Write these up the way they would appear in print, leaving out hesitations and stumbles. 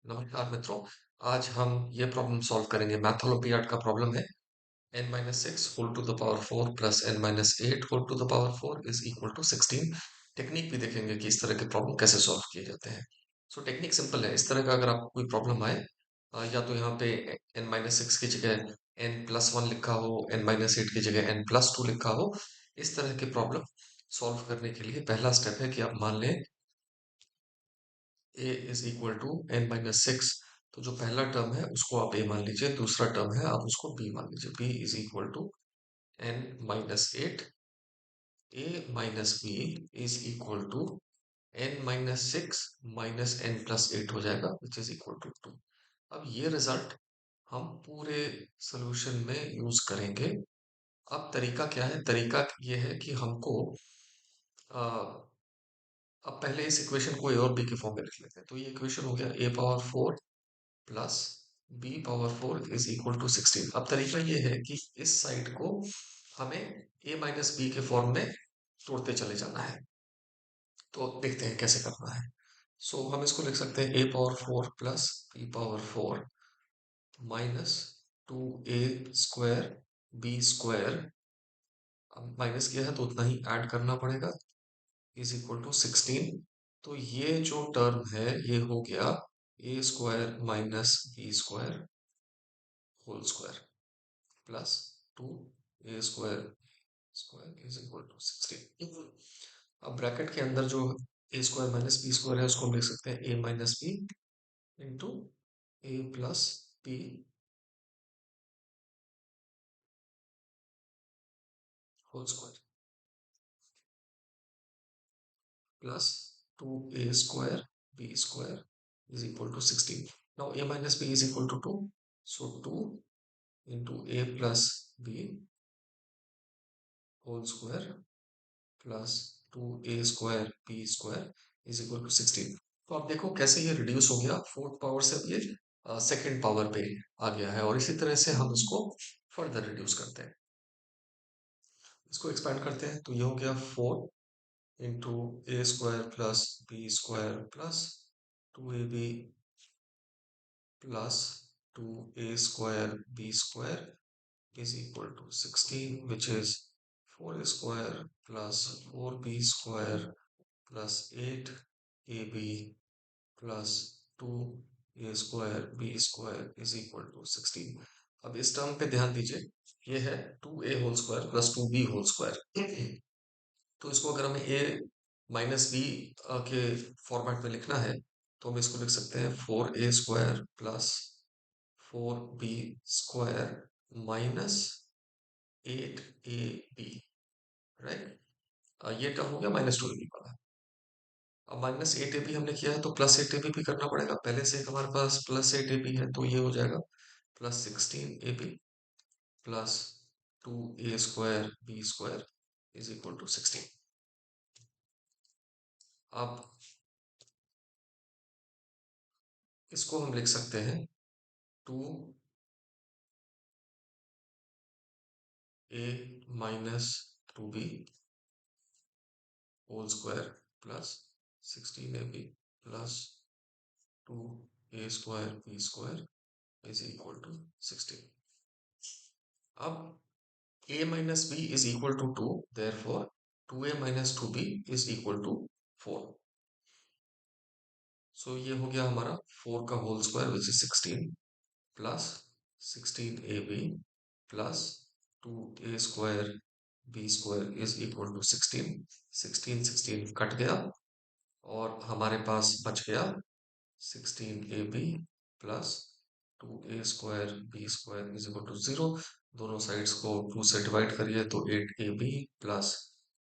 नमस्कार मित्रों। आज हम ये प्रॉब्लम सॉल्व करेंगे। मैथ ओलंपियाड का प्रॉब्लम है n-6 whole to the power 4 plus n-8 whole to the power 4 is equal to 16। Technique भी देखेंगे कि इस तरह के प्रॉब्लम कैसे सॉल्व किए जाते हैं। सो टेक्निक सिंपल है। इस तरह का अगर आपको कोई प्रॉब्लम आए, या तो यहाँ पे n-6 की जगह n+1 लिखा हो, n-8 की जगह n+2 लिखा हो, इस तरह के प्रॉब्लम सॉल्व करने के लिए पहला स्टेप है कि आप मान लें a is equal to n-6। तो जो पहला टर्म है उसको आप a मान लीजिए, दूसरा टर्म है आप उसको b मान लीजिए। b is equal to n-8। a minus b is equal to n-6 minus n+8 हो जाएगा, विच इज इक्वल टू 2। अब ये रिजल्ट हम पूरे सॉल्यूशन में यूज करेंगे। अब तरीका क्या है? तरीका ये है कि हमको अ, अब पहले इस इक्वेशन को a और b के फॉर्म में लिख लेते हैं। तो ये इक्वेशन हो गया a power 4 plus b power 4 is equal to 16। अब तरीका ये है कि इस साइड को हमें a माइनस बी के फॉर्म में तोड़ते चले जाना है। तो देखते हैं कैसे करना है। सो हम इसको लिख सकते हैं a power 4 plus b power 4 minus 2a² b square. अब माइनस किया है तो उतना ही ऐड करना पड़ेगा, इज इक्वल टू 16। तो ये जो टर्म है ये हो गया a² minus b square whole square plus 2a² square is equal to 16। अब ब्रैकेट के अंदर जो a² माइनस बी स्क्वायर है उसको हम लिख सकते हैं a minus B into a plus B whole square plus 2a² b square is equal to 16. Now a minus b is equal to 2. So 2 into a plus b whole square plus 2a² b square is equal to 16. तो आप देखो कैसे ये reduce हो गया, fourth power से अब ये सेकेंड पावर पे आ गया है। और इसी तरह से हम इसको फर्दर रिड्यूस करते हैं, इसको एक्सपेंड करते हैं। तो ये हो गया 4 into a² plus B square plus 2ab plus 2a² b square is equal to 16, which is 4a square plus 4b square plus 8ab plus 2a square b square is equal to 16। अब इस term पे ध्यान दीजिए, ये है 2a whole square plus 2b whole square. तो इसको अगर हमें a माइनस बी के फॉर्मेट में लिखना है तो हम इसको लिख सकते हैं 4a² plus 4b square minus 8ab, right. ये टर्म हो गया -2ab वाला। अब -8ab हमने किया है तो +8ab भी करना पड़ेगा। पहले से एक हमारे पास +8ab है तो ये हो जाएगा +16ab plus 2a² b square is equal to 16। अब इसको हम लिख सकते हैं 2a minus 2b whole square plus 16ab plus 2a² b square is equal to 16। अब a minus b is equal to 2, therefore 2a minus 2b is equal to 4। सो ये हो गया हमारा 4 का whole square which is 16 plus 16ab plus 2a² b square is equal to 16। 16 cut गया और हमारे पास बच गया 16ab plus 2a² b square is equal to 0। दोनों साइड्स को 2 से डिवाइड करिए तो 8ab plus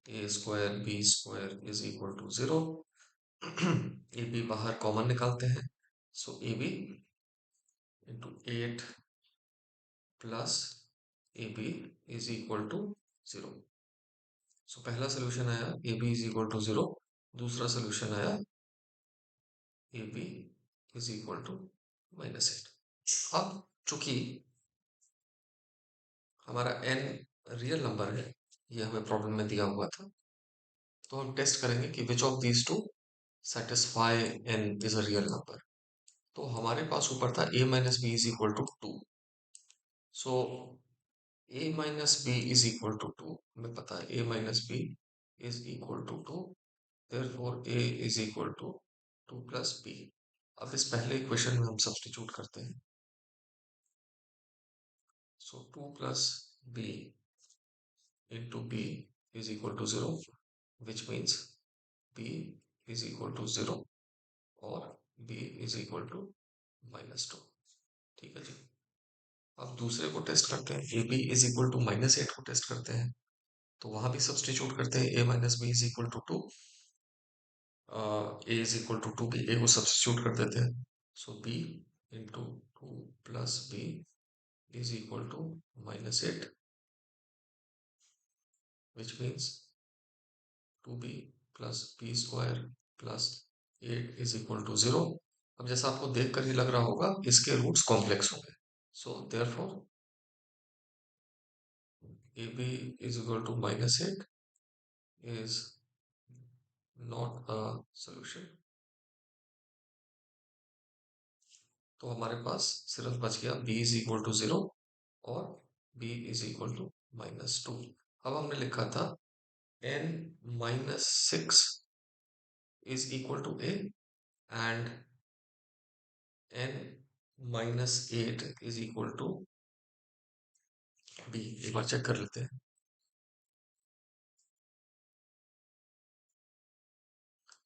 a² b square is equal to 0। ab बाहर कॉमन निकालते हैं, so ab into 8 plus ab is equal to 0। So पहला सोल्यूशन आया ab इज इक्वल टू 0, दूसरा सोल्यूशन आया ab इज इक्वल टू -8। अब चूंकि हमारा n रियल नंबर है, ये हमें प्रॉब्लम में दिया हुआ था, तो हम टेस्ट करेंगे कि which of these two satisfy n is a real number. तो हमारे पास ऊपर था a minus b is equal to 2। So a minus b is equal to 2, हमें पता है a minus b is equal to 2, therefore a is equal to 2 plus b. अब इस पहले इक्वेशन में हम सब्स्टिट्यूट करते हैं। So 2 plus b into b is equal to 0, which means b is equal to 0 और b is equal to -2। ठीक है जी। अब दूसरे को टेस्ट करते हैं, a b is equal to -8 को टेस्ट करते हैं। तो वहां भी सब्सटीट्यूट करते हैं, a minus b is equal to 2, a is equal to 2 भी, a को सब्सटीट्यूट कर देते हैं। So b into 2 plus b is equal to -8, which means 2b plus B square plus 8 is equal to 0। अब जैसा आपको देखकर ही लग रहा होगा, इसके रूट्स कॉम्प्लेक्स होंगे। So therefore a b is equal to -8 is not a solution. तो हमारे पास सिर्फ बच गया b इज इक्वल टू 0 और b इज इक्वल टू -2। अब हमने लिखा था n-6 is equal to a and n-8 is equal to b। एक बार चेक कर लेते हैं।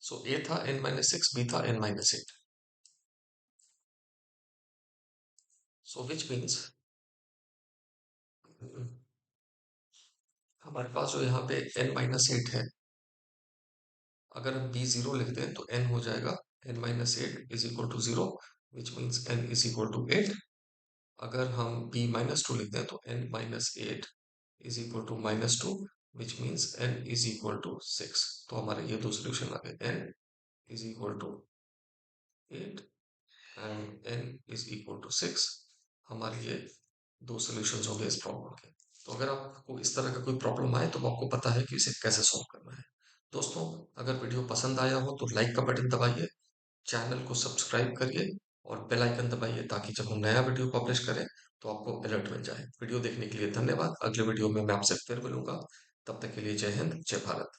सो a था n-6, b था n-8। सो विच मीन्स हमारे पास जो यहाँ पे n-8 है, अगर हम b 0 लिख दें तो n हो जाएगा n-8 is equal to 0, which means n is equal to 8। अगर हम b -2 लिख दें तो n-8 is equal to -2, which means n is equal to 6। तो हमारे ये दो सोल्यूशन आ गए, n is equal to 8 and n is equal to 6। हमारे ये दो सॉल्यूशंस हो गए इस प्रॉब्लम के। तो अगर आपको इस तरह का कोई प्रॉब्लम आए तो आपको पता है कि इसे कैसे सॉल्व करना है। दोस्तों, अगर वीडियो पसंद आया हो तो लाइक का बटन दबाइए, चैनल को सब्सक्राइब करिए और बेल आइकन दबाइए, ताकि जब हम नया वीडियो पब्लिश करें तो आपको अलर्ट मिल जाए। वीडियो देखने के लिए धन्यवाद। अगले वीडियो में मैं आपसे फिर मिलूंगा। तब तक के लिए जय हिंद, जय भारत।